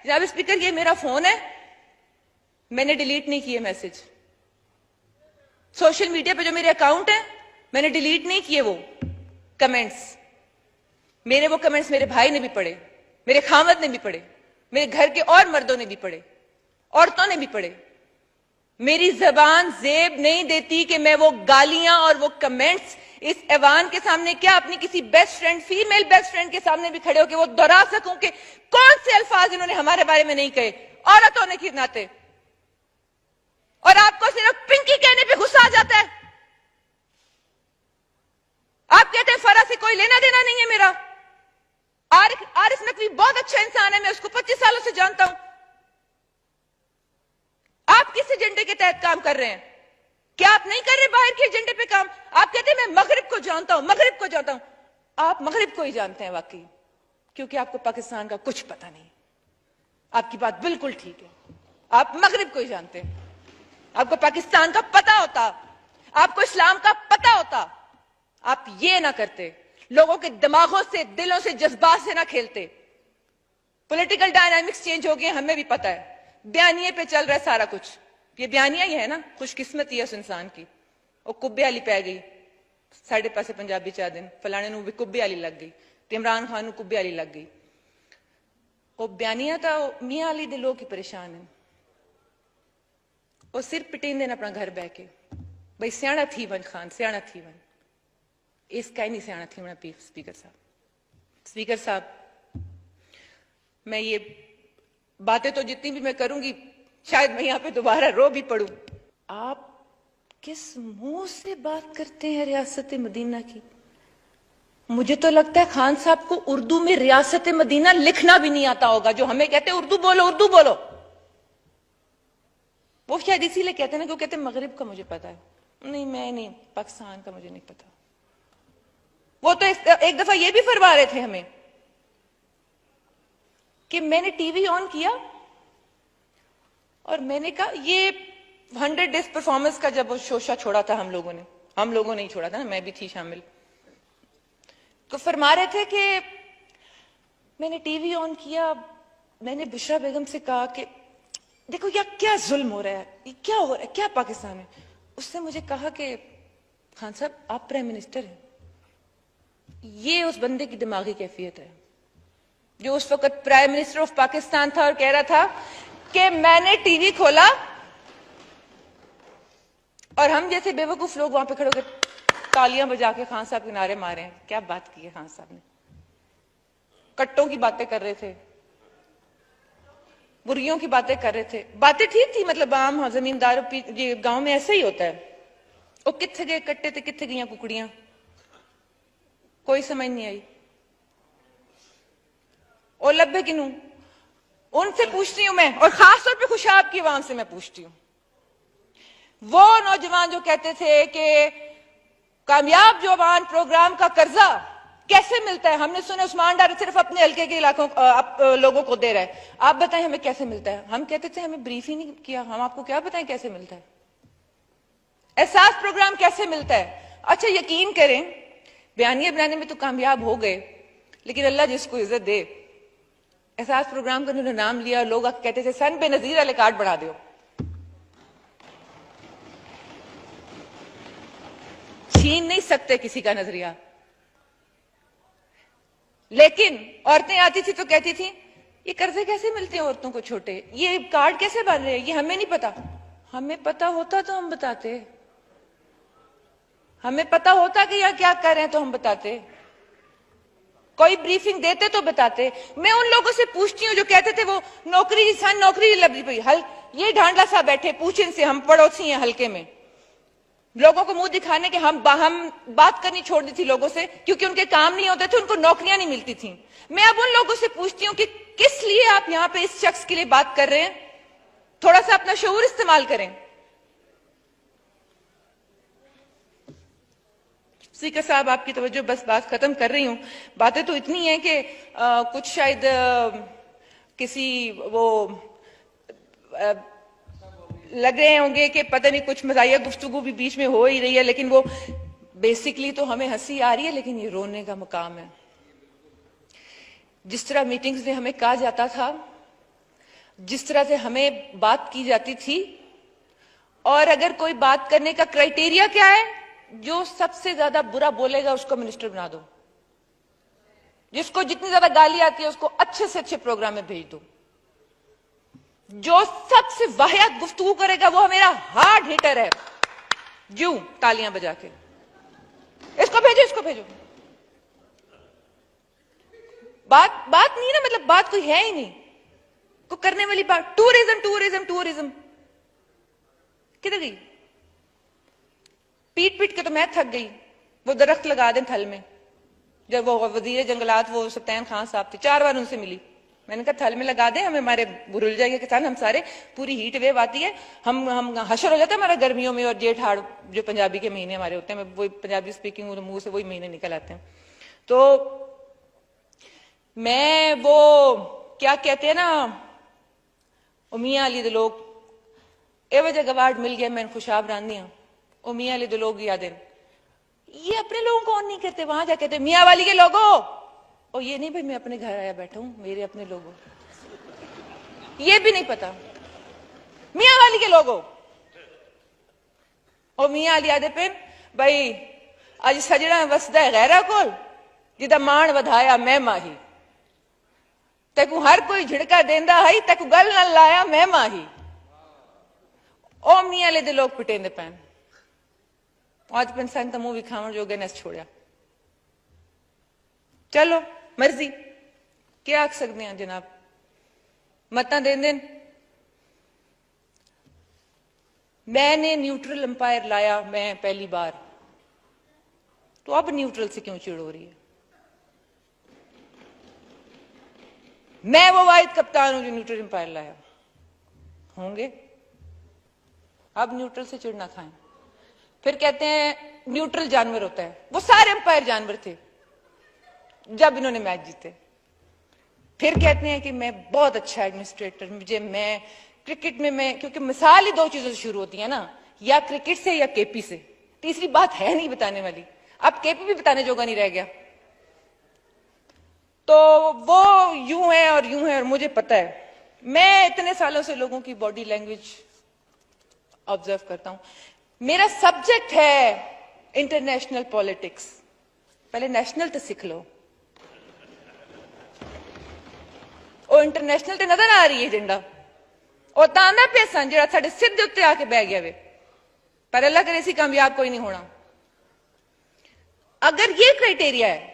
جناب اسپیکر یہ میرا فون ہے, میں نے ڈیلیٹ نہیں کیے میسج. سوشل میڈیا پہ جو میرے اکاؤنٹ ہیں میں نے ڈیلیٹ نہیں کیے وہ کمنٹس. میرے وہ کمنٹس میرے بھائی نے بھی پڑھے, میرے خامد نے بھی پڑھے, میرے گھر کے اور مردوں نے بھی پڑھے, عورتوں نے بھی پڑھے. میری زبان زیب نہیں دیتی کہ میں وہ گالیاں اور وہ کمنٹس اس ایوان کے سامنے کیا اپنی کسی best friend, female best friend کے سامنے بھی کھڑے ہو کے وہ دہرا سکوں کہ کون سے الفاظ انہوں نے ہمارے بارے میں نہیں کہے عورتوں نے کے ناطے. اور آپ کو صرف پنکی کہنے پہ غصہ آ جاتا ہے. آپ کہتے ہیں فرا سے کوئی لینا دینا نہیں ہے میرا. عارف نقوی بہت اچھا انسان ہے, میں اس کو 25 سالوں سے جانتا ہوں. آپ کس ایجنڈے کے تحت کام کر رہے ہیں؟ کیا آپ نہیں کر رہے باہر کے ایجنڈے پہ کام؟ آپ کہتے ہیں میں مغرب کو جانتا ہوں, مغرب کو جانتا ہوں. آپ مغرب کو ہی جانتے ہیں واقعی, کیونکہ آپ کو پاکستان کا کچھ پتہ نہیں. آپ کی بات بالکل ٹھیک ہے, آپ مغرب کو ہی جانتے ہیں. آپ کو پاکستان کا پتہ ہوتا, آپ کو اسلام کا پتہ ہوتا, آپ یہ نہ کرتے, لوگوں کے دماغوں سے, دلوں سے, جذبات سے نہ کھیلتے. پولیٹیکل ڈائنامکس چینج ہو گئے, ہمیں بھی پتہ ہے. بیانیے پہ چل رہا ہے سارا کچھ. یہ بیانیہ ہی ہے نا, خوش قسمتی ہے اس انسان کی. وہ کبے والی پی گئی, ساڑھے پاسے پنجابی چاہ دن فلانے نو بھی کبے والی لگ گئی, عمران خان نو کبے والی لگ گئی. وہ بیانیہ تھا, میاں علی دے لوگ ہی پریشان ہیں. وہ صرف پٹین دین اپنا گھر بہ کے بھئی سیاڑا تھی ون خان, سیاڑا تھی ون. اس کا ہی نہیں سیاڑا تھی ون اسپیکر صاحب. اسپیکر صاحب میں یہ باتیں تو جتنی بھی میں کروں گی شاید میں یہاں پہ دوبارہ رو بھی پڑوں. آپ کس منہ سے بات کرتے ہیں ریاست مدینہ کی؟ مجھے تو لگتا ہے خان صاحب کو اردو میں ریاست مدینہ لکھنا بھی نہیں آتا ہوگا, جو ہمیں کہتے ہیں اردو بولو اردو بولو. وہ شاید اسی لیے کہتے ہیں نا, کہ وہ کہتے ہیں مغرب کا مجھے پتا ہے. نہیں, میں نہیں, پاکستان کا مجھے نہیں پتا. وہ تو ایک دفعہ یہ بھی فرما رہے تھے ہمیں کہ میں نے ٹی وی آن کیا اور میں نے کہا یہ 100 ڈیز پرفارمنس کا جب وہ شوشہ چھوڑا تھا ہم لوگوں نہیں چھوڑا تھا نا, میں بھی تھی شامل. تو فرما رہے تھے کہ میں نے ٹی وی آن کیا, میں نے بشرا بیگم سے کہا کہ دیکھو یہ کیا ظلم ہو رہا ہے, یہ کیا ہو رہا ہے, کیا پاکستان ہے. اس نے مجھے کہا کہ خان صاحب آپ پرائم منسٹر ہیں. یہ اس بندے کی دماغی کیفیت ہے جو اس وقت پرائم منسٹر آف پاکستان تھا اور کہہ رہا تھا کہ میں نے ٹی وی کھولا اور ہم جیسے بے وقوف لوگ وہاں پہ کھڑے ہو کے تالیاں بجا کے خان صاحب کے نعرے مارے ہیں. کیا بات کی ہے خان صاحب نے, کٹوں کی باتیں کر رہے تھے, بریوں کی باتیں کر رہے تھے. باتیں ٹھیک تھی, مطلب عام زمینداروں گاؤں میں ایسا ہی ہوتا ہے. وہ کتنے گئے کٹے تھے, کتنے گئیاں ککڑیاں, کوئی سمجھ نہیں آئی. اور لبے کنوں ان سے پوچھتی ہوں میں, اور خاص طور پہ خوشاب کی عوام سے میں پوچھتی ہوں, وہ نوجوان جو کہتے تھے کہ کامیاب جوان پروگرام کا قرضہ کیسے ملتا ہے, ہم نے سنا عثمان ڈار صرف اپنے حلقے کے علاقوں لوگوں کو دے رہا ہے, آپ بتائیں ہمیں کیسے ملتا ہے. ہم کہتے تھے ہمیں بریف ہی نہیں کیا, ہم آپ کو کیا بتائیں کیسے ملتا ہے. احساس پروگرام کیسے ملتا ہے. اچھا یقین کریں بیانیہ بنانے میں تو کامیاب ہو گئے, لیکن اللہ جس کو عزت دے, احساس پروگرام کا انہوں نے نام لیا, لوگ کہتے تھے سن بے نظیر والے کارڈ بنا دیو. چھین نہیں سکتے کسی کا نظریہ. لیکن عورتیں آتی تھی تو کہتی تھی یہ قرضے کیسے ملتے ہیں عورتوں کو چھوٹے, یہ کارڈ کیسے بن رہے ہیں, یہ ہمیں نہیں پتا. ہمیں پتا ہوتا تو ہم بتاتے, ہمیں پتا ہوتا کہ یہاں کیا کر رہے ہیں تو ہم بتاتے, کوئی بریفنگ دیتے تو بتاتے. میں ان لوگوں سے پوچھتی ہوں جو کہتے تھے وہ نوکری سن نوکری لبی پئی, یہ ڈھانڈا صاحب بیٹھے پوچھیں سے, ہم پڑوسی ہیں حلقے میں, لوگوں کو منہ دکھانے کے ہم بات کرنی چھوڑ دی تھی لوگوں سے کیونکہ ان کے کام نہیں ہوتے تھے, ان کو نوکریاں نہیں ملتی تھیں. میں اب ان لوگوں سے پوچھتی ہوں کہ کس لیے آپ یہاں پہ اس شخص کے لیے بات کر رہے ہیں, تھوڑا سا اپنا شعور استعمال کریں. اسپیکر صاحب آپ کی توجہ بس بات ختم کر رہی ہوں. باتیں تو اتنی ہیں کہ کچھ شاید کسی وہ لگ رہے ہوں گے کہ پتہ نہیں کچھ مزاحیہ گفتگو بھی بیچ میں ہو ہی رہی ہے, لیکن وہ بیسکلی تو ہمیں ہنسی آ رہی ہے, لیکن یہ رونے کا مقام ہے. جس طرح میٹنگز میں ہمیں کہا جاتا تھا جس طرح سے ہمیں بات کی جاتی تھی. اور اگر کوئی بات کرنے کا کرائٹیریا کیا ہے, جو سب سے زیادہ برا بولے گا اس کو منسٹر بنا دو, جس کو جتنی زیادہ گالی آتی ہے اس کو اچھے سے اچھے پروگرام میں بھیج دو, جو سب سے واحد گفتگو کرے گا وہ میرا ہارڈ ہیٹر ہے, جو تالیاں بجا کے اس کو بھیجو, اس کو بھیجو. بات نہیں نا, مطلب بات کوئی ہے ہی نہیں, کو کرنے والی بات. ٹورزم ٹورزم ٹورزم کدھر گئی؟ پیٹ پیٹ کے تو میں تھک گئی. وہ درخت لگا دیں تھل میں. جب وہ وزیر جنگلات وہ سلطان خان صاحب تھے, 4 بار ان سے ملی, میں نے کہا تھل میں لگا دیں, ہمیں ہمارے برل جائے گا کسان, ہم سارے پوری ہیٹ ویو آتی ہے, ہم حشر ہو جاتا ہے ہمارا گرمیوں میں, اور جیٹھ ہاڑ جو پنجابی کے مہینے ہمارے ہوتے ہیں, وہی پنجابی اسپیکنگ منہ سے وہی مہینے نکل آتے ہیں. تو میں وہ کیا کہتے ہیں نا, میاں علی دے لوگ اے وجہ گوارڈ مل گیا, میں خوشاب راندی ہوں. میاں علی دے لوگ یادیں, یہ اپنے لوگوں کو نہیں کرتے, وہاں جا کہتے میاں والی کے لوگوں, اور یہ نہیں بھائی میں اپنے گھر آیا بیٹھا ہوں, میرے اپنے لوگوں, یہ بھی نہیں پتا میاں والی کے لوگوں. اور میاں علی آدھے پہ بھائی اج سجڑا وسدا ہے غیرہ کول, جدا مان ودھایا میں ماہی, تیکو ہر کوئی جھڑکا دیندا ہے, تیکو گل نہ لایا میں ماہی. او میاں علی دے لوگ پٹیں دے پین, آج پنسان تا منہ بھی کھاون جو گے نس چھوڑیا. چلو مرضی, کیا آکھ سکتے ہیں جناب, متاں دین دین. میں نے نیوٹرل امپائر لایا میں پہلی بار, تو اب نیوٹرل سے کیوں چڑ ہو رہی ہے؟ میں وہ واحد کپتان ہوں جو نیوٹرل امپائر لایا. ہوں گے اب نیوٹرل سے چڑنا کھائیں. پھر کہتے ہیں نیوٹرل جانور ہوتا ہے, وہ سارے امپائر جانور تھے جب انہوں نے میچ جیتے. پھر کہتے ہیں کہ میں بہت اچھا ایڈمنسٹریٹر, مجھے میں کرکٹ میں کیونکہ مثال ہی 2 چیزوں سے شروع ہوتی ہے نا, یا کرکٹ سے یا کے پی سے, تیسری بات ہے نہیں بتانے والی. اب کے پی بھی بتانے جوگا نہیں رہ گیا. تو وہ یوں ہے اور یوں ہے, اور مجھے پتا ہے, میں اتنے سالوں سے لوگوں کی باڈی لینگویج آبزرو کرتا ہوں. میرا سبجیکٹ ہے انٹرنیشنل پالیٹکس, پہلے نیشنل تو سیکھ لو. وہ انٹرنیشنل تے نظر آ رہی ہے ایجنڈا, اور تانا پہ سن جڑا ساڈے سر دے اوتے آ کے بہ گیا وے, پر اللہ کرے اسی کامیاب کوئی نہیں ہونا. اگر یہ کرائٹیریا ہے,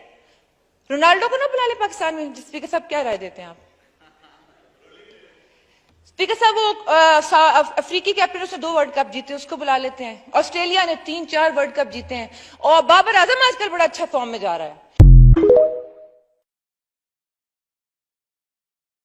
رونالڈو کو نہ بلا لے پاکستان میں. اسپیکر صاحب کیا رائے دیتے ہیں آپ؟ اسپیکر صاحب وہ افریقی کیپٹن اس نے 2 ورلڈ کپ جیتے, اس کو بلا لیتے ہیں. آسٹریلیا نے 3-4 ورلڈ کپ جیتے ہیں, اور بابر اعظم آج کل بڑا اچھا فارم میں جا رہا ہے.